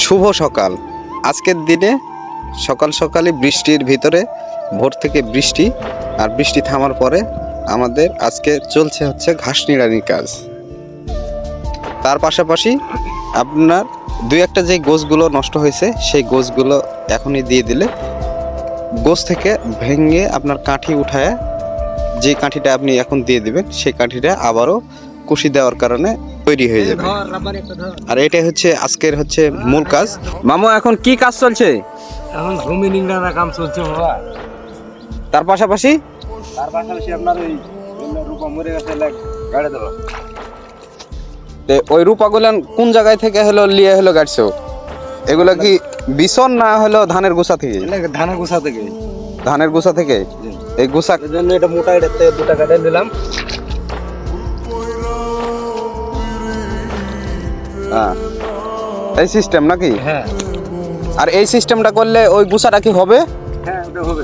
শুভ সকাল। আজকের দিনে সকাল সকালই বৃষ্টির ভিতরে ভোর থেকে বৃষ্টি, আর বৃষ্টি থামার পরে আমাদের আজকে চলছে হচ্ছে ঘাস নিড়ানির কাজ। তার পাশাপাশি আপনার দুই একটা যে গোছগুলো নষ্ট হয়েছে সেই গোছগুলো এখনই দিয়ে দিলে গোছ থেকে ভেঙে আপনার কাঠি উঠায় যে কাঠিটা আপনি এখন দিয়ে দিবেন সেই কাঠিটা আবারও কুশি দেওয়ার কারণে তৈরি হয়ে যাবে। আর এটাই হচ্ছে আজকের হচ্ছে মূল কাজ। মামু এখন কি কাজ চলছে? এখন ভূমি নিংড়ানোর কাম চলছে বাবা। তার পাশাপাশি আপনার ওই রূপা মরে গেছে গাড়ি দেবো। ওই রূপাগুলো কোন জায়গায় থেকে হলো লিয়ে হলো গাড়ছো? এগুলো কি বিছন না হলো ধানের গোছা থেকে? ধানের গোছা থেকে। ধানের গোছা থেকে এই গোছা জন্য এটা মোটা এটা দুটা কাটে দিলাম। হ্যাঁ, এই সিস্টেম নাকি? হ্যাঁ আর এই সিস্টেমটা করলে ওই গোছাটা কি হবে? হ্যাঁ ওটা হবে।